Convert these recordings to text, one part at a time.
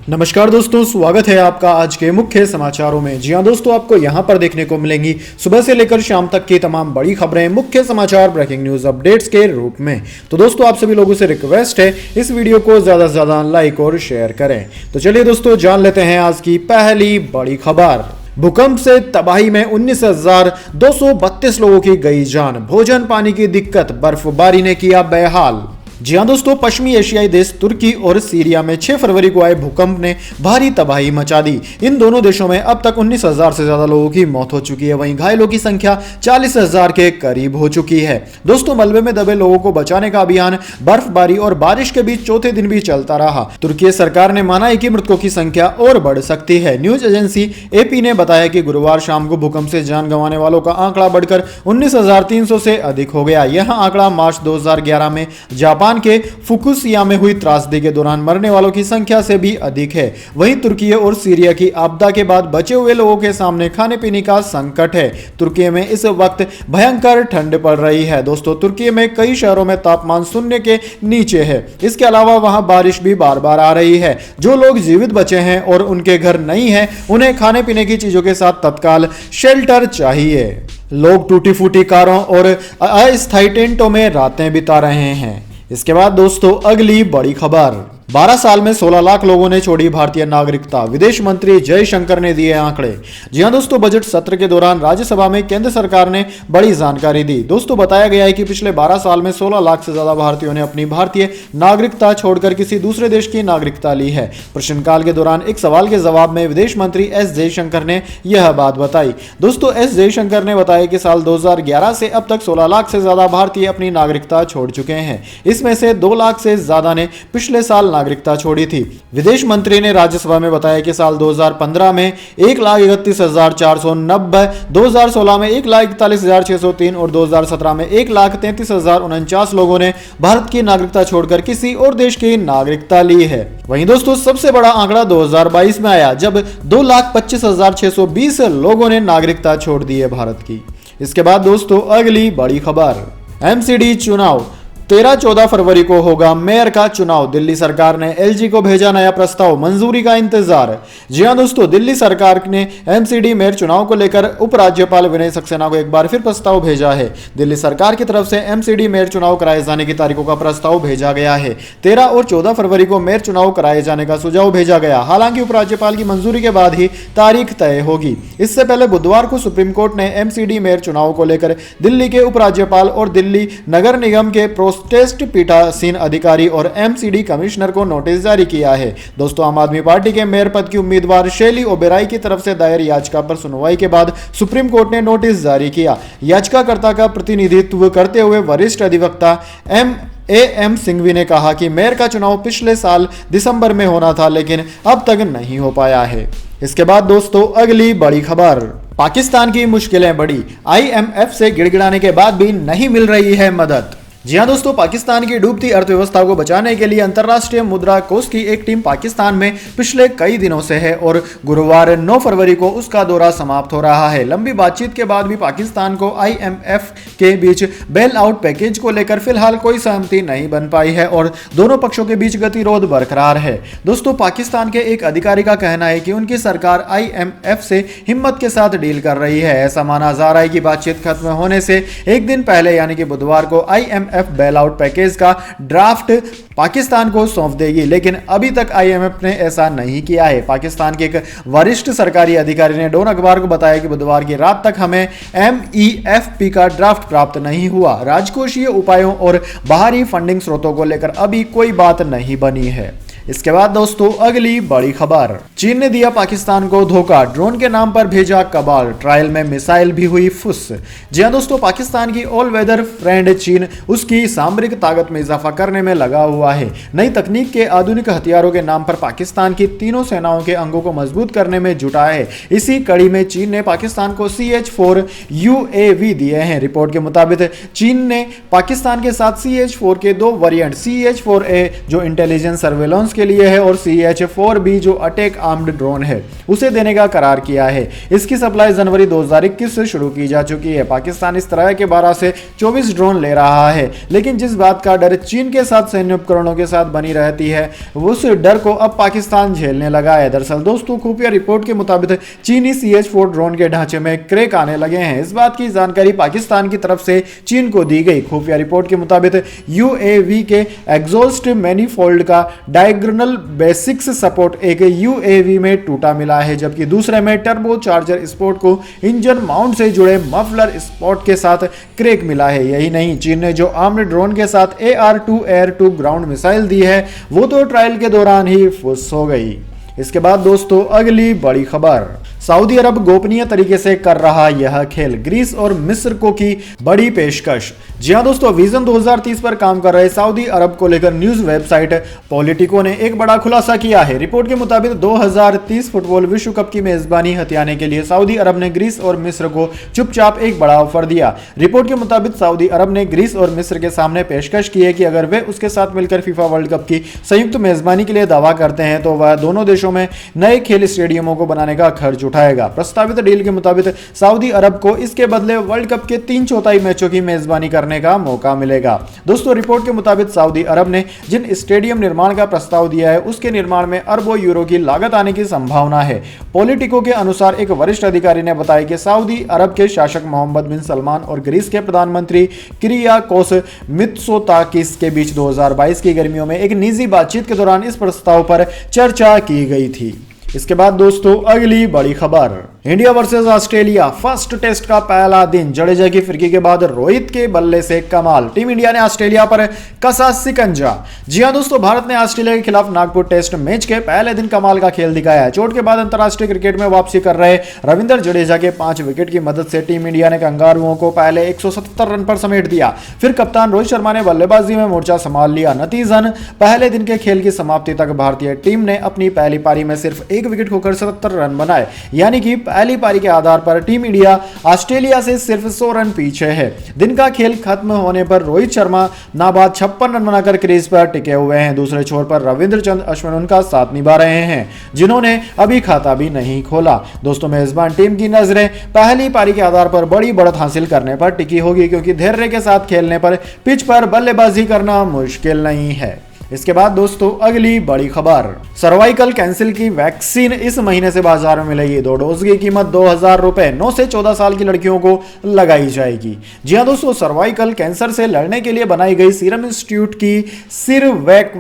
नमस्कार दोस्तों, स्वागत है आपका आज के मुख्य समाचारों में। जी हां दोस्तों, आपको यहां पर देखने को मिलेंगी सुबह से लेकर शाम तक की तमाम बड़ी खबरें, मुख्य समाचार, ब्रेकिंग न्यूज अपडेट्स के रूप में। तो दोस्तों, आप सभी लोगों से रिक्वेस्ट है इस वीडियो को ज्यादा से ज्यादा लाइक और शेयर करें। तो चलिए दोस्तों, जान लेते हैं आज की पहली बड़ी खबर। भूकंप से तबाही में 19,232 लोगों की गई जान, भोजन पानी की दिक्कत, बर्फबारी ने किया बेहाल। जी हां दोस्तों, पश्चिमी एशियाई देश तुर्की और सीरिया में 6 फरवरी को आए भूकंप ने भारी तबाही मचा दी। इन दोनों देशों में अब तक 19,000 से ज्यादा लोगों की मौत हो चुकी है, वहीं घायलों की संख्या 40,000 के करीब हो चुकी है। दोस्तों, मलबे में दबे लोगों को बचाने का अभियान बर्फबारी और बारिश के बीच चौथे दिन भी चलता रहा। तुर्की सरकार ने माना है कि मृतकों की संख्या और बढ़ सकती है। न्यूज एजेंसी एपी ने बताया कि गुरुवार शाम को भूकंप से जान गंवाने वालों का आंकड़ा बढ़कर 19,300 से अधिक हो गया। यह आंकड़ा मार्च 2011 में जापान के फुकुशिमा में हुई त्रासदी के दौरान मरने वालों की संख्या से भी अधिक है। वहीं तुर्की और सीरिया की आपदा के बाद बचे हुए लोगों के सामने खाने पीने का संकट है। तुर्की में इस वक्त भयंकर ठंड पड़ रही है। दोस्तों, तुर्की में कई शहरों में तापमान शून्य के नीचे है। इसके अलावा वहां बारिश भी बार बार आ रही है। जो लोग जीवित बचे हैं और उनके घर नहीं है, उन्हें खाने पीने की चीजों के साथ तत्काल शेल्टर चाहिए। लोग टूटी फूटी कारों और अस्थायी टेंटों में रातें बिता रहे हैं। इसके बाद दोस्तों, अगली बड़ी खबर। 12 साल में 16 लाख लोगों ने छोड़ी भारतीय नागरिकता, विदेश मंत्री जयशंकर ने दिए आंकड़े। जी हां दोस्तों, बजट सत्र के दौरान राज्यसभा में केंद्र सरकार ने बड़ी जानकारी दी। दोस्तों, बताया गया है कि पिछले 12 साल में 16 लाख से ज्यादा भारतीयों ने अपनी भारतीय नागरिकता छोड़कर किसी दूसरे देश की नागरिकता ली है। प्रश्नकाल के दौरान एक सवाल के जवाब में विदेश मंत्री एस जयशंकर ने यह बात बताई। दोस्तों, एस जयशंकर ने बताया कि साल 2011 से अब तक 16 लाख से ज्यादा भारतीय अपनी नागरिकता छोड़ चुके हैं। इसमें से 2 लाख से ज्यादा ने पिछले साल नागरिकता छोड़ी थी। विदेश मंत्री ने राज्यसभा में बताया कि साल 2015 में 1,31,490, 2016 में 1,41,603 और 2017 में 1,33,049 लोगों ने भारत की नागरिकता छोड़कर किसी और देश की नागरिकता ली है। वहीं दोस्तों, सबसे बड़ा आंकड़ा 2022 में आया, जब 2,25,620 लोगों ने नागरिकता छोड़ दी है भारत की। इसके बाद दोस्तों, अगली बड़ी खबर। एमसीडी चुनाव 13-14 फरवरी को होगा मेयर का चुनाव, दिल्ली सरकार ने एलजी को भेजा नया प्रस्ताव, मंजूरी का इंतजार। जी हां दोस्तों, दिल्ली सरकार ने एमसीडी मेयर चुनाव को लेकर उपराज्यपाल विनय सक्सेना को एक बार फिर प्रस्ताव भेजा है। दिल्ली सरकार की तरफ से एमसीडी मेयर चुनाव कराए जाने की तारीखों का प्रस्ताव भेजा गया है। 13 और 14 फरवरी को मेयर चुनाव कराए जाने का सुझाव भेजा गया। हालांकि उपराज्यपाल की मंजूरी के बाद ही तारीख तय होगी। इससे पहले बुधवार को सुप्रीम कोर्ट ने एमसीडी मेयर चुनाव को लेकर दिल्ली के उपराज्यपाल और दिल्ली नगर निगम के टेस्ट पीठासीन अधिकारी और एमसीडी कमिश्नर को नोटिस जारी किया है। दोस्तों, आम आदमी पार्टी के मेयर पद की उम्मीदवार शैली ओबेरॉय की तरफ से दायर याचिका पर सुनवाई के बाद सुप्रीम कोर्ट ने नोटिस जारी किया। याचिकाकर्ता का प्रतिनिधित्व करते हुए वरिष्ठ अधिवक्ता एम सिंघवी ने कहा कि मेयर का चुनाव पिछले साल दिसंबर में होना था, लेकिन अब तक नहीं हो पाया है। इसके बाद दोस्तों, अगली बड़ी खबर। पाकिस्तान की मुश्किलें बढ़ी, आईएमएफ से गिड़गिड़ाने के बाद भी नहीं मिल रही है मदद। जी हां दोस्तों, पाकिस्तान की डूबती अर्थव्यवस्था को बचाने के लिए अंतर्राष्ट्रीय मुद्रा कोष की एक टीम पाकिस्तान में पिछले कई दिनों से है और गुरुवार 9 फरवरी को उसका दौरा समाप्त हो रहा है। लंबी बातचीत के बाद भी पाकिस्तान को आईएमएफ के बीच बेल आउट पैकेज को लेकर फिलहाल कोई सहमति नहीं बन पाई है और दोनों पक्षों के बीच गतिरोध बरकरार है। दोस्तों, पाकिस्तान के एक अधिकारी का कहना है कि उनकी सरकार आईएमएफ से हिम्मत के साथ डील कर रही है। ऐसा माना जा रहा है कि बातचीत खत्म होने से एक दिन पहले यानी कि बुधवार को आईएमएफ बेल आउट पैकेज का ड्राफ्ट पाकिस्तान को सौंप देगी, लेकिन अभी तक आईएमएफ ने ऐसा नहीं किया है। पाकिस्तान के एक वरिष्ठ सरकारी अधिकारी ने डॉन अखबार को बताया कि बुधवार की रात तक हमें एमईएफपी का ड्राफ्ट प्राप्त नहीं हुआ। राजकोषीय उपायों और बाहरी फंडिंग स्रोतों को लेकर अभी कोई बात नहीं बनी है। इसके बाद दोस्तों, अगली बड़ी खबर। चीन ने दिया पाकिस्तान को धोखा, ड्रोन के नाम पर भेजा कबाड़, ट्रायल में मिसाइल भी हुई फुस। जी हां दोस्तों, पाकिस्तान की ऑल वेदर फ्रेंड चीन उसकी सामरिक ताकत में इजाफा करने में लगा हुआ है। नई तकनीक के आधुनिक हथियारों के नाम पर पाकिस्तान की तीनों सेनाओं के अंगों को मजबूत करने में जुटा है। इसी कड़ी में चीन ने पाकिस्तान को CH-4 UAV दिए हैं। रिपोर्ट के मुताबिक चीन ने पाकिस्तान के साथ CH-4 के 2 वेरिएंट CH-4A जो इंटेलिजेंस सर्वेलेंस ड्रोन्स के लिए है और CH-4B जो अटैक आर्म्ड ड्रोन है उसे देने का करार किया है। इसकी सप्लाई जनवरी 2021 से शुरू की जा चुकी है। पाकिस्तान इस तरह के 12 से 24 ड्रोन ले रहा है, लेकिन जिस बात का डर चीन के साथ सैन्य उपकरणों के साथ बनी रहती है उस डर को अब पाकिस्तान झेलने लगा है। दरअसल दोस्तों, खुफिया रिपोर्ट के मुताबिक चीनी CH-4 ड्रोन के ढांचे में क्रैक आने लगे हैं। इस बात की जानकारी पाकिस्तान की तरफ से चीन को दी गई। खुफिया रिपोर्ट के मुताबिक UAV के एग्जॉस्ट मैनीफोल्ड का डायगोनल बेसिक्स सपोर्ट एक UAV में टूटा मिला है, जबकि दूसरे में टर्बो चार्जर स्पोर्ट को इंजन माउंट से जुड़े मफलर स्पॉट के साथ क्रैक मिला है। यही नहीं, चीन ने जो आर्म्ड ड्रोन के साथ AR-2 air to ground missile दी है वो तो ट्रायल के दौरान ही फुस हो गई। इसके बाद दोस्तों, अगली बड़ी खबर, सऊदी अरब गोपनीय तरीके से कर रहा यह खेल, ग्रीस और मिस्र को की बड़ी पेशकश। जी हां दोस्तों, विजन 2030 पर काम कर रहे सऊदी अरब को लेकर न्यूज वेबसाइट पॉलिटिको ने एक बड़ा खुलासा किया है। रिपोर्ट के मुताबिक 2030 फुटबॉल विश्व कप की मेजबानी हथियाने के लिए सऊदी अरब ने ग्रीस और मिस्र को चुपचाप एक बड़ा ऑफर दिया। रिपोर्ट के मुताबिक सऊदी अरब ने ग्रीस और मिस्र के सामने पेशकश की है कि अगर वे उसके साथ मिलकर फीफा वर्ल्ड कप की संयुक्त मेजबानी के लिए दावा करते हैं तो वह दोनों देशों में नए खेल स्टेडियमों को बनाने का खर्च उठाएगा। प्रस्तावित डील के मुताबिक सऊदी अरब को इसके बदले वर्ल्ड कप के 3/4 मैचों की मेजबानी करने का मौका मिलेगा। दोस्तों, रिपोर्ट के मुताबिक सऊदी अरब ने जिन स्टेडियम निर्माण का प्रस्ताव दिया है उसके निर्माण में अरबों यूरो की लागत आने की संभावना है। पॉलिटिको के अनुसार एक वरिष्ठ अधिकारी ने बताया कि सऊदी अरब के शासक मोहम्मद बिन सलमान और ग्रीस के प्रधानमंत्री किरियाकोस मित्सोताकिस के बीच 2022 की गर्मियों में एक निजी बातचीत के दौरान इस प्रस्ताव पर चर्चा की गई थी। इसके बाद दोस्तों, अगली बड़ी खबर, India versus Australia first test का पहला दिन, जडेजा की फिरकी के बाद रोहित के बल्ले से कमाल, टीम इंडिया ने ऑस्ट्रेलिया पर कसा सिकंजा। जी हां दोस्तों, भारत ने ऑस्ट्रेलिया के खिलाफ नागपुर टेस्ट मैच के पहले दिन कमाल का खेल दिखाया। चोट के बाद अंतरराष्ट्रीय क्रिकेट में वापसी कर रहे रविंद्र जडेजा के 5 विकेट की मदद से टीम इंडिया ने कंगारुओं को पहले 177 रन पर समेट दिया। फिर कप्तान रोहित शर्मा ने बल्लेबाजी में मोर्चा संभाल लिया। नतीजन पहले दिन के खेल की समाप्ति तक भारतीय टीम ने अपनी पहली पारी में सिर्फ 1 विकेट खोकर 77 रन बनाए, यानी कि पहली पारी के आधार पर टीम इंडिया ऑस्ट्रेलिया से सिर्फ 100 रन पीछे है। दिन का खेल खत्म होने पर रोहित शर्मा नाबाद 56 रन बनाकर क्रीज पर टिके हुए हैं। दूसरे छोर पर रविंद्रचंद अश्विन उनका साथ निभा रहे हैं, जिन्होंने अभी खाता भी नहीं खोला। दोस्तों, मेजबान टीम की नजरें पहली पारी के आधार पर बड़ी बढ़त हासिल करने पर टिकी होगी, क्योंकि धैर्य के साथ खेलने पर पिच पर बल्लेबाजी करना मुश्किल नहीं है। इसके बाद दोस्तों, अगली बड़ी खबर, सर्वाइकल कैंसर की वैक्सीन इस महीने से बाजार में मिलेगी। 2 डोज की कीमत 2000 रुपए 9 से 14 साल की लड़कियों को लगाई जाएगी। जी हां दोस्तों, सर्वाइकल कैंसर से लड़ने के लिए बनाई गई सीरम इंस्टीट्यूट की सिरवैक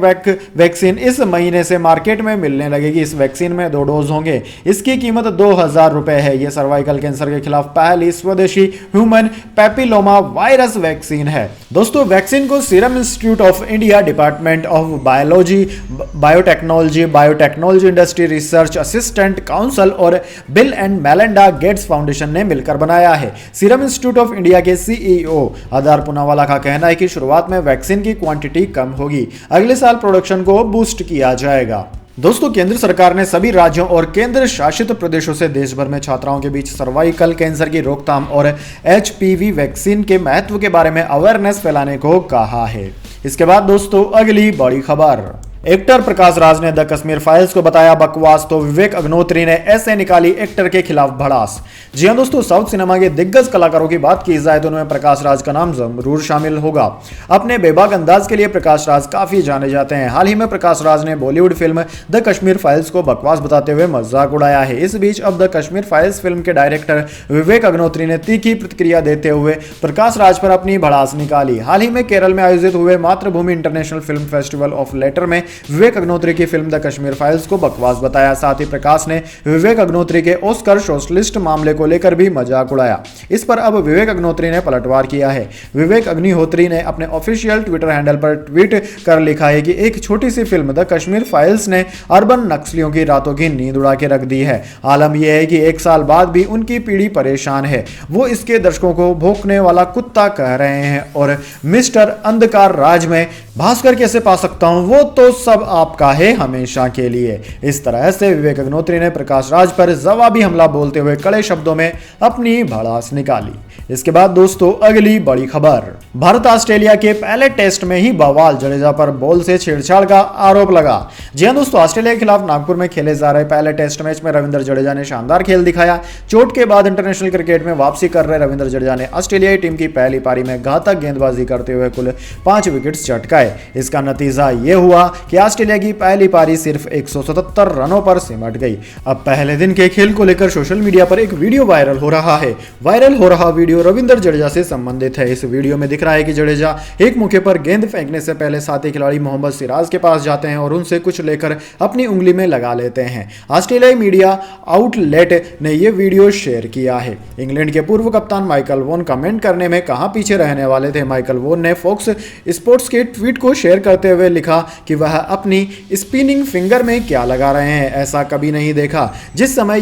वैक्सीन इस महीने से मार्केट में मिलने लगेगी। इस वैक्सीन में 2 डोज होंगे। इसकी कीमत 2000 रुपए है। यह सर्वाइकल कैंसर के खिलाफ पहली स्वदेशी ह्यूमन पैपिलोमा वायरस वैक्सीन है। दोस्तों, वैक्सीन को serum institute of India, department of biology, biotechnology industry research assistant council और Bill and Melinda Gates foundation ने मिलकर बनाया है। सीरम इंस्टीट्यूट ऑफ इंडिया के CEO आधार पूनावाला का कहना है कि शुरुआत में वैक्सीन की क्वांटिटी कम होगी, अगले साल प्रोडक्शन को बूस्ट किया जाएगा। दोस्तों, केंद्र सरकार ने सभी राज्यों और केंद्र शासित प्रदेशों से देश भर में छात्राओं के बीच सर्वाइकल कैंसर की रोकथाम और HPV वैक्सीन के महत्व के बारे में अवेयरनेस फैलाने को कहा है। इसके बाद दोस्तों, अगली बड़ी खबर, एक्टर प्रकाश राज ने द कश्मीर फाइल्स को बताया बकवास, तो विवेक अग्निहोत्री ने ऐसे निकाली एक्टर के खिलाफ भड़ास। जी हां दोस्तों, साउथ सिनेमा के दिग्गज कलाकारों की बात की जाए तो उनमें प्रकाश राज का नाम जरूर शामिल होगा। अपने बेबाक अंदाज के लिए प्रकाश राज काफी जाने जाते हैं। हाल ही में प्रकाश राज ने Bollywood film the Kashmir files को बकवास बताते हुए मजाक उड़ाया है। इस बीच अब द कश्मीर फाइल्स फिल्म के डायरेक्टर विवेक अग्निहोत्री ने तीखी प्रतिक्रिया देते हुए प्रकाश राज पर अपनी भड़ास निकाली। हाल ही में केरल में आयोजित हुए Mathrubhumi international film festival of letter में विवेक अग्निहोत्री की फिल्म द कश्मीर फाइल्स को बकवास बताया। साथ ही प्रकाश ने विवेक अग्निहोत्री के ऑस्कर सोशलिस्ट मामले को लेकर भी मजाक उड़ाया। इस पर अब विवेक अग्निहोत्री ने पलटवार किया है। विवेक अग्निहोत्री ने अपने ऑफिशियल ट्विटर हैंडल पर ट्वीट कर लिखा है कि एक छोटी सी फिल्म द कश्मीर फाइल्स ने अर्बन नक्सलियों की रातों की नींद उड़ा के रख दी है। आलम यह है कि 1 साल बाद भी उनकी पीढ़ी परेशान है। वो इसके दर्शकों को भौंकने वाला कुत्ता कह रहे हैं और मिस्टर अंधकार राज में भास्कर कैसे पा सकता हूं, वो तो सब आपका है हमेशा के लिए। इस तरह से विवेक अग्निहोत्री ने प्रकाश राज पर जवाबी हमला बोलते हुए कड़े शब्दों में अपनी भड़ास निकाली। इसके बाद दोस्तों अगली बड़ी खबर, भारत ऑस्ट्रेलिया के पहले टेस्ट में ही बवाल, जडेजा पर बॉल से छेड़छाड़ का आरोप लगा। जी हां दोस्तों, ऑस्ट्रेलिया के खिलाफ नागपुर में खेले जा रहे पहले टेस्ट मैच में रविंद्र जडेजा ने शानदार खेल दिखाया। चोट के बाद इंटरनेशनल क्रिकेट में वापसी कर रहे रविंद्र जडेजा ने ऑस्ट्रेलियाई टीम की पहली पारी में घातक गेंदबाजी करते हुए कुल 5 विकेट्स चटकाए। इसका नतीजा यह हुआ कि ऑस्ट्रेलिया की पहली पारी सिर्फ 177 रनों पर सिमट गई। अब पहले दिन के खेल को लेकर सोशल मीडिया पर एक वीडियो वायरल हो रहा है। वायरल हो रहा वीडियो रविंद्र जडेजा से संबंधित है। इस वीडियो में दिख रहा है कि जडेजा एक मौके पर गेंद फेंकने से पहले साथी खिलाड़ी मोहम्मद सिराज के पास जाते हैं और उनसे कुछ लेकर अपनी उंगली में लगा लेते हैं। ऑस्ट्रेलियाई मीडिया आउटलेट ने यह वीडियो शेयर किया है। इंग्लैंड के पूर्व कप्तान माइकल वोन कमेंट करने में कहां पीछे रहने वाले थे। माइकल वोन ने फॉक्स स्पोर्ट्स के ट्वीट को शेयर करते हुए लिखा कि वह अपनी स्पिनिंग फिंगर में क्या लगा रहे हैं, ऐसा कभी नहीं देखा। जिस समय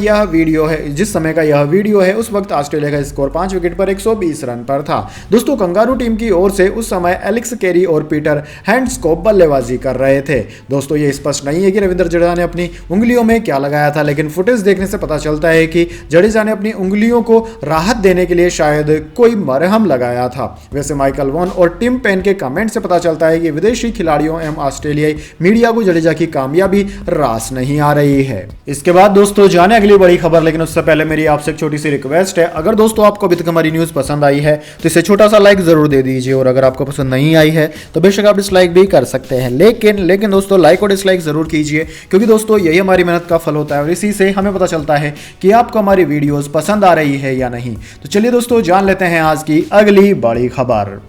का यह वीडियो है उस वक्त ऑस्ट्रेलिया का स्कोर 5 विकेट पर 120 रन पर था। दोस्तों कंगारू टीम की ओर से उस समय एलेक्स कैरी और पीटर हैंड्सकोप बल्लेबाजी कर रहे थे। दोस्तों ये स्पष्ट नहीं है कि रविंद्र जडेजा ने अपनी उंगलियों में क्या लगाया था, लेकिन फुटेज देखने से पता चलता है कि जडेजा ने अपनी उंगलियों को राहत देने के लिए शायद कोई मरहम लगाया था। वैसे माइकल वॉन और टिम पेन के कमेंट से पता चलता है कि विदेशी खिलाड़ियों एवं ऑस्ट्रेलियाई मीडिया को जडेजा की कामयाबी रास नहीं आ रही है। इसके बाद दोस्तों जाने अगली बड़ी खबर, लेकिन उससे पहले मेरी आपसे एक छोटी सी रिक्वेस्ट है, अगर दोस्तों आपको अभी तक हमारी न्यूज पसंद आई है तो इसे छोटा सा लाइक जरूर दे दीजिए, और अगर आपको पसंद नहीं आई है तो बेशक आप डिसलाइक भी कर सकते हैं, लेकिन दोस्तों लाइक और डिसलाइक जरूर कीजिए, क्योंकि दोस्तों यही हमारी मेहनत का फल होता है और इसी से हमें पता चलता है कि आपको हमारी वीडियोस पसंद आ रही है या नहीं। तो चलिए दोस्तों जान लेते हैं आज की अगली बड़ी खबर।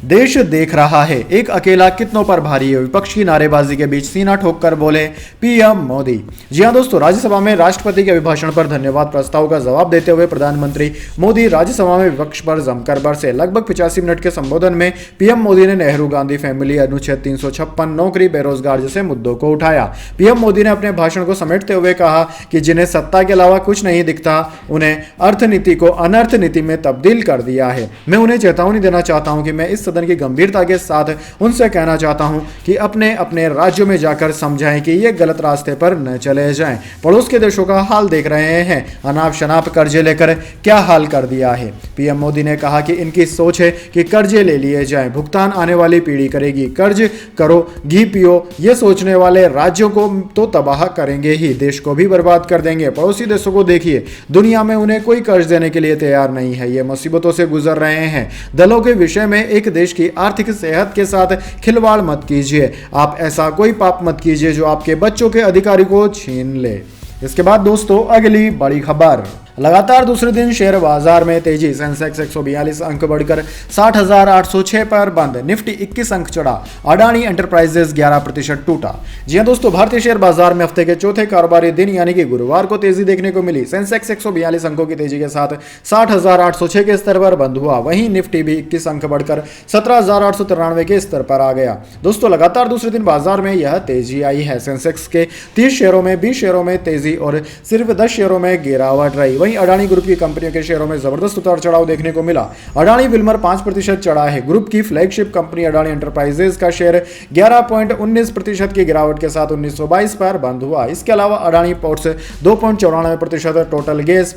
देश देख रहा है, एक अकेला कितनों पर भारी है, विपक्ष की नारेबाजी के बीच सीना ठोक कर बोले पीएम मोदी। जी हां दोस्तों, राज्यसभा में राष्ट्रपति के अभिभाषण पर धन्यवाद प्रस्ताव का जवाब देते हुए प्रधानमंत्री मोदी राज्यसभा में विपक्ष पर जमकर बरसे। लगभग 85 मिनट के संबोधन में पीएम मोदी ने नेहरू गांधी फैमिली, अनुच्छेद 356, नौकरी, बेरोजगार जैसे मुद्दों को उठाया। पीएम मोदी ने अपने भाषण को समेटते हुए कहा कि जिन्हें सत्ता के अलावा कुछ नहीं दिखता, उन्हें अर्थनीति को अनर्थ नीति में तब्दील कर दिया है। मैं उन्हें चेतावनी देना चाहता हूं कि मैं इस सदन की गंभीरता के साथ उनसे कहना चाहता हूं कि अपने अपने राज्यों में जाकर समझाएं कि ये गलत रास्ते पर न चले जाएं। पड़ोस के देशों का हाल देख रहे हैं, अनाप शनाप कर्जे लेकर क्या हाल कर दिया है। पीएम मोदी ने कहा कि इनकी सोच है कि कर्जे ले लिए जाएं, भुगतान आने वाली पीढ़ी करेगी, कर्ज करो घी पियो, ये सोचने वाले राज्यों को तो तबाह करेंगे ही, देश को भी बर्बाद कर देंगे। पड़ोसी देशों को देखिए, दुनिया में उन्हें कोई कर्ज देने के लिए तैयार नहीं है, ये मुसीबतों से गुजर रहे हैं। दलों के विषय में एक देश की आर्थिक सेहत के साथ खिलवाड़ मत कीजिए। आप ऐसा कोई पाप मत कीजिए जो आपके बच्चों के अधिकार को छीन ले। इसके बाद दोस्तों अगली बड़ी खबर, लगातार दूसरे दिन शेयर बाजार में तेजी, सेंसेक्स 142 अंक बढ़कर 60,806 पर बंद, निफ्टी 21 अंक चढ़ा, अडानी एंटरप्राइजेस 11% टूटा। जी हां दोस्तों, भारतीय शेयर बाजार में हफ्ते के चौथे कारोबारी दिन यानी कि गुरुवार को तेजी देखने को मिली। सेंसेक्स 142 अंकों की तेजी के साथ 60,806 के स्तर पर बंद हुआ। वहीं निफ्टी भी 21 अंक बढ़कर 17,893 के स्तर पर आ गया। दोस्तों लगातार दूसरे दिन बाजार में यह तेजी आई है। सेंसेक्स के 30 शेयरों में 20 शेयरों में तेजी और सिर्फ 10 शेयरों में गिरावट रही। वहीं अडानी ग्रुप की कंपनियों के शेयरों में जबरदस्त उतार चढ़ाव देखने को मिला। अडानी विल्मर 5% चढ़ा है। ग्रुप की फ्लैगशिप कंपनी अडानी एंटरप्राइजेस का शेयर 11.19% की गिरावट के साथ 1922 पर बंद हुआ। इसके अलावा Adani ports 2.94%, total gas,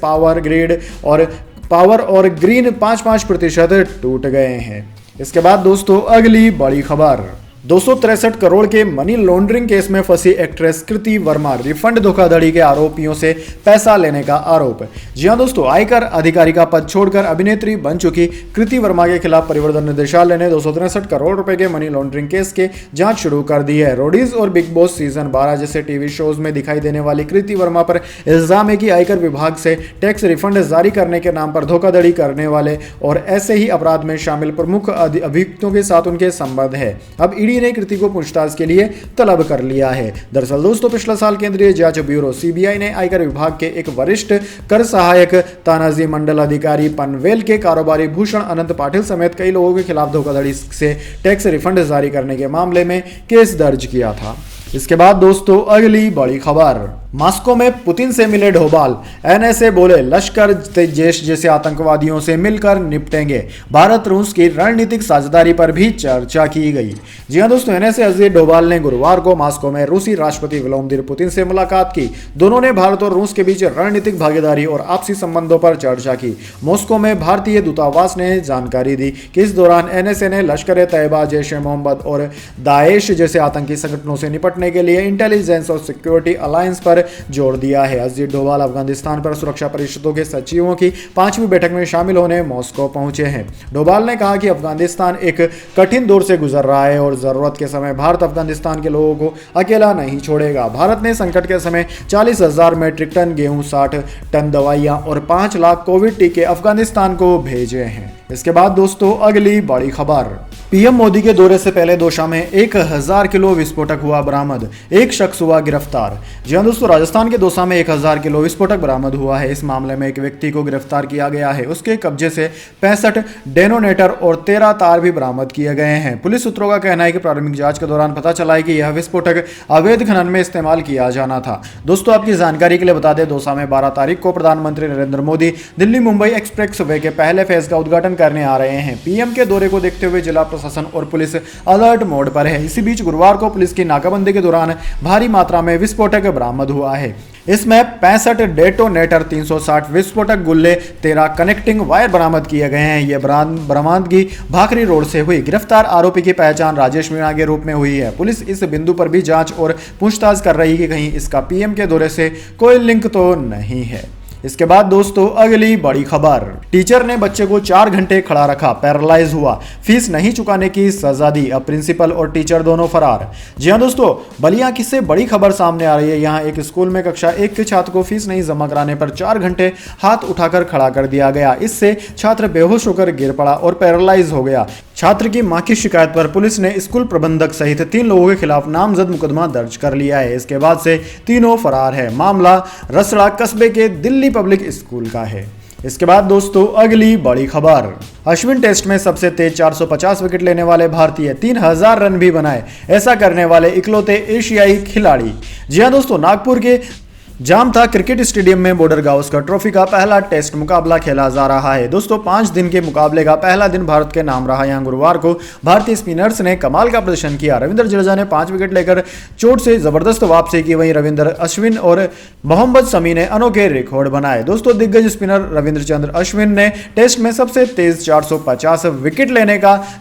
power और ग्रीन 5% टूट गए हैं। इसके बाद दोस्तों अगली बड़ी खबर, 263 करोड़ के मनी लॉन्ड्रिंग केस में फंसी एक्ट्रेस कृति वर्मा, रिफंड धोखाधड़ी के आरोपियों से पैसा लेने का आरोप। जी हां दोस्तों, आयकर अधिकारी का पद छोड़कर अभिनेत्री बन चुकी कृति वर्मा के खिलाफ परिवर्तन निदेशालय ने 263 करोड़ रुपए के मनी लॉन्ड्रिंग केस के जांच शुरू कर दी है। रोडीज और बिग बॉस सीजन 12 जैसे टीवी शोज में दिखाई देने वाली कृति वर्मा पर इल्जाम है कि आयकर विभाग से टैक्स रिफंड जारी करने के नाम पर धोखाधड़ी करने वाले और ऐसे ही अपराध में शामिल प्रमुख अभियुक्तों के साथ उनके संबंध है। अब ईडी ने कृति को पूछताछ के लिए तलब कर लिया है। दरअसल दोस्तों पिछले साल केंद्रीय जांच ब्यूरो सीबीआई ने आयकर विभाग के एक वरिष्ठ कर सहायक, तानाजी मंडल अधिकारी पनवेल के कारोबारी भूषण अनंत पाटिल समेत कई लोगों के खिलाफ धोखाधड़ी से टैक्स रिफंड जारी करने के मामले में केस दर्ज किया था। इसके बाद दोस्तों अगली बड़ी खबर, मॉस्को में पुतिन से मिले डोभाल, एनएसए बोले लश्कर जैश जैसे आतंकवादियों से मिलकर निपटेंगे। भारत रूस की रणनीतिक साझेदारी पर भी चर्चा की गई। जी हां दोस्तों, एनएसए अजीत डोभाल ने गुरुवार को मॉस्को में रूसी राष्ट्रपति व्लादिमीर पुतिन से मुलाकात की। दोनों ने भारत और रूस के बीच रणनीतिक भागीदारी और आपसी संबंधों पर चर्चा की। मॉस्को में भारतीय दूतावास ने जानकारी दी कि इस दौरान एनएसए ने लश्कर ए तैयबा, जैश ए मोहम्मद और दाएश जैसे आतंकी संगठनों से निपटने के लिए इंटेलिजेंस और सिक्योरिटी अलायंस पर जोर दिया है। अजीत डोभाल अफगानिस्तान पर सुरक्षा परिषदों के सचिवों की 5वीं बैठक में शामिल होने मॉस्को पहुंचे हैं। डोभाल ने कहा कि अफगानिस्तान एक कठिन दौर से गुजर रहा है और जरूरत के समय भारत अफगानिस्तान के लोगों को अकेला नहीं छोड़ेगा। भारत ने संकट के समय 40,000 मीट्रिक टन गेहूं, 60 टन दवाइयां और 5 लाख कोविड टीके अफगानिस्तान को भेजे हैं। इसके बाद दोस्तों अगली बड़ी खबर, पीएम मोदी के दौरे से पहले दोशा में 1000 किलो विस्फोटक हुआ बरामद, एक शख्स हुआ गिरफ्तार। जी हां दोस्तों, राजस्थान के दौसा में 1000 किलो विस्फोटक बरामद हुआ है। इस मामले में एक व्यक्ति को गिरफ्तार किया गया है। उसके कब्जे से 65 डेनोनेटर और 13 तार भी बरामद किए गए हैं। पुलिस सूत्रों का कहना है कि प्रारंभिक जांच के दौरान पता चला है कि यह विस्फोटक अवैध खनन में इस्तेमाल किया जाना था। दोस्तों आपकी जानकारी के लिए बता दें, दौसा में 12 तारीख को प्रधानमंत्री नरेंद्र मोदी दिल्ली मुंबई एक्सप्रेस वे के पहले फेज का उद्घाटन करने आ रहे हैं। पीएम के दौरे को देखते हुए जिला प्रशासन और पुलिस अलर्ट मोड पर है। इसी बीच गुरुवार को पुलिस की नाकाबंदी के दौरान भारी मात्रा में विस्फोटक बरामद हुआ है। इसमें 65 डेटोनेटर, 360 विस्फोटक गुल्ले, 13 कनेक्टिंग वायर बरामद किए गए हैं। यह बरामदगी भाखरी रोड से हुई। गिरफ्तार आरोपी की पहचान राजेश मीणा के रूप में हुई है। पुलिस इस बिंदु पर भी जांच और पूछताछ कर रही है कि कहीं इसका पीएम के दौरे से कोई लिंक तो नहीं है। इसके बाद दोस्तों अगली बड़ी खबर, टीचर ने बच्चे को 4 घंटे खड़ा रखा, पैरालाइज हुआ, फीस नहीं चुकाने की सजा दी। अब प्रिंसिपल और टीचर दोनों फरार। जी हां दोस्तों, बलिया किससे बड़ी खबर सामने आ रही है। यहां एक स्कूल में कक्षा 1 के छात्र को फीस नहीं जमा कराने पर 4 घंटे हाथ उठाकर खड़ा कर दिया गया। इससे छात्र बेहोश होकर गिर पड़ा और पैरालाइज हो गया। छात्र की मां की शिकायत पर पुलिस ने स्कूल प्रबंधक सहित 3 लोगों के खिलाफ नामजद मुकदमा दर्ज कर लिया है। इसके बाद से तीनों फरार है। मामला रसड़ा कस्बे के दिल्ली पब्लिक स्कूल का है। इसके बाद दोस्तों अगली बड़ी खबर, अश्विन टेस्ट में सबसे तेज 450 विकेट लेने वाले भारतीय, 3000 रन भी बनाए, ऐसा करने वाले इकलौते एशियाई खिलाड़ी। जी हां दोस्तों, नागपुर के जामथा क्रिकेट स्टेडियम में बॉर्डर गावस्कर ट्रॉफी का पहला टेस्ट मुकाबला खेला जा रहा है। दोस्तों 5 दिन के मुकाबले का पहला दिन भारत के नाम रहा। यहां गुरुवार को भारतीय स्पिनर्स ने कमाल का प्रदर्शन किया। रविंद्र जडेजा ने 5 विकेट लेकर चोट से जबरदस्त वापसी की। वहीं रविंद्र अश्विन और मोहम्मद शमी ने अनोखे रिकॉर्ड बनाए। दोस्तों दिग्गज स्पिनर रविंद्र चंद्र अश्विन ने टेस्ट में सबसे तेज 450 विकेट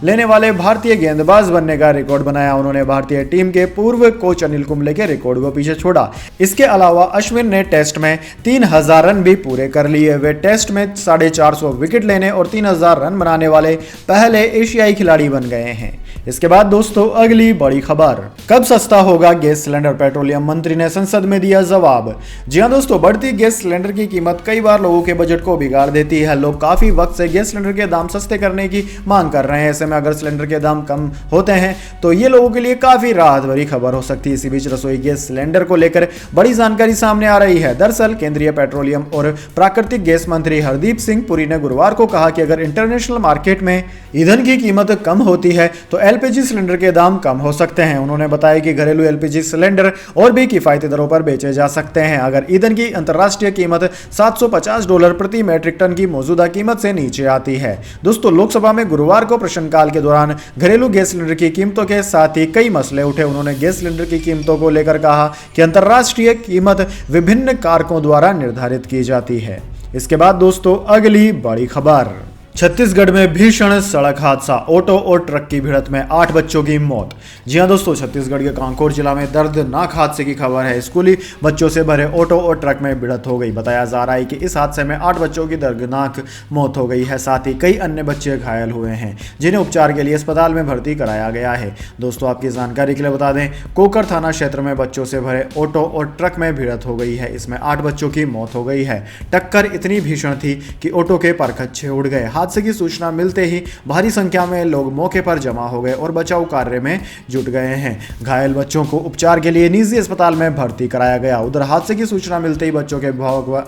लेने वाले भारतीय गेंदबाज बनने का रिकॉर्ड बनाया। उन्होंने भारतीय टीम के पूर्व कोच अनिल कुंबले के रिकॉर्ड को पीछे छोड़ा। इसके अलावा अश्विन ने टेस्ट में 3000 रन भी पूरे कर लिए। वे टेस्ट में 450 विकेट लेने और 3000 रन बनाने वाले पहले एशियाई खिलाड़ी बन गए हैं। इसके बाद दोस्तों अगली बड़ी खबर, कब सस्ता होगा गैस सिलेंडर, पेट्रोलियम मंत्री ने संसद में दिया जवाब। जी हां दोस्तों, बढ़ती गैस सिलेंडर की कीमत कई बार लोगों के बजट को बिगाड़ देती है। लोग काफी वक्त से गैस सिलेंडर के दाम सस्ते करने की मांग कर रहे हैं। ऐसे में अगर सिलेंडर के दाम कम होते हैं तो ये लोगों के लिए काफी राहत भरी खबर हो सकती है। इसी बीच रसोई गैस सिलेंडर को लेकर बड़ी जानकारी सामने आ रही है। दरअसल केंद्रीय पेट्रोलियम और प्राकृतिक गैस मंत्री हरदीप सिंह पुरी ने गुरुवार को कहा कि अगर इंटरनेशनल मार्केट में ईंधन की कीमत कम होती है तो एलपीजी सिलेंडर के दाम कम हो सकते हैं। उन्होंने बताया कि घरेलू एलपीजी सिलेंडर और भी किफायती दरों पर बेचे जा सकते हैं अगर ईंधन की अंतर्राष्ट्रीय कीमत $750 प्रति मैट्रिक टन की मौजूदा कीमत से नीचे आती है। दोस्तों लोकसभा में गुरुवार को प्रश्नकाल के दौरान घरेलू गैस सिलेंडर की कीमतों के साथ ही कई मसले उठे। उन्होंने गैस सिलेंडर की कीमतों को लेकर कहा कि अंतर्राष्ट्रीय कीमत विभिन्न कारकों द्वारा निर्धारित की जाती है। इसके बाद दोस्तों अगली बड़ी खबर, छत्तीसगढ़ में भीषण सड़क हादसा, ऑटो और ट्रक की भिड़ंत में 8 बच्चों की मौत। जी हां दोस्तों, छत्तीसगढ़ के कांकेर जिला में दर्दनाक हादसे की खबर है। स्कूली बच्चों से भरे ऑटो और ट्रक में भिड़ंत हो गई। बताया जा रहा है कि इस हादसे में 8 बच्चों की दर्दनाक मौत हो गई है। साथ ही कई अन्य बच्चे घायल हुए हैं जिन्हें उपचार के लिए अस्पताल में भर्ती कराया गया है। दोस्तों आपकी जानकारी के लिए बता दें, कोकर थाना क्षेत्र में बच्चों से भरे ऑटो और ट्रक में भिड़ंत हो गई है। इसमें 8 बच्चों की मौत हो गई है। टक्कर इतनी भीषण थी कि ऑटो के परखच्चे उड़ गए। हादसे की सूचना मिलते ही भारी संख्या में लोग मौके पर जमा हो गए और बचाव कार्य में जुट गए हैं। घायल बच्चों को उपचार के लिए निजी अस्पताल में भर्ती कराया गया। उधर हादसे की सूचना मिलते ही बच्चों के अभिभावक व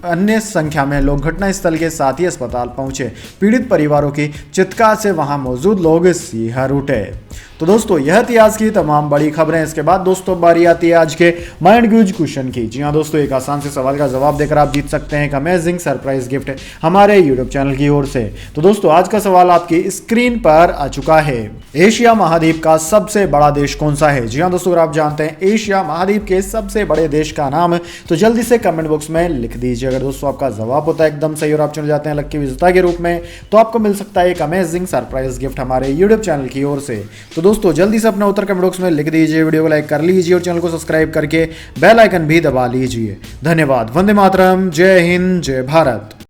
अन्य संख्या में लोग घटनास्थल के साथ ही अस्पताल पहुंचे। पीड़ित परिवारों की चित्कार से वहां मौजूद लोग सिहर उठे। तो दोस्तों यह थी आज की तमाम बड़ी खबरें। इसके बाद दोस्तों बारी आती है आज के माइंड क्यूज क्वेश्चन की। जी हाँ दोस्तों, एक आसान से सवाल का जवाब देकर आप जीत सकते हैं एक अमेजिंग सरप्राइज गिफ्ट हमारे यूट्यूब चैनल की ओर से। तो दोस्तों आज का सवाल आपकी स्क्रीन पर आ चुका है। एशिया महाद्वीप का सबसे बड़ा देश कौन सा है? जी हाँ दोस्तों, अगर आप जानते हैं एशिया महाद्वीप के सबसे बड़े देश का नाम तो जल्दी से कमेंट बॉक्स में लिख दीजिए। अगर दोस्तों आपका जवाब होता है एकदम सही और आप चुन जाते हैं लकी विजेता के रूप में, तो आपको मिल सकता है एक अमेजिंग सरप्राइज गिफ्ट हमारे यूट्यूब चैनल की ओर से। तो दोस्तों जल्दी से अपना उत्तर कमेंट बॉक्स में लिख दीजिए, वीडियो को लाइक कर लीजिए और चैनल को सब्सक्राइब करके बेल आइकन भी दबा लीजिए। धन्यवाद। वंदे मातरम। जय हिंद, जय भारत।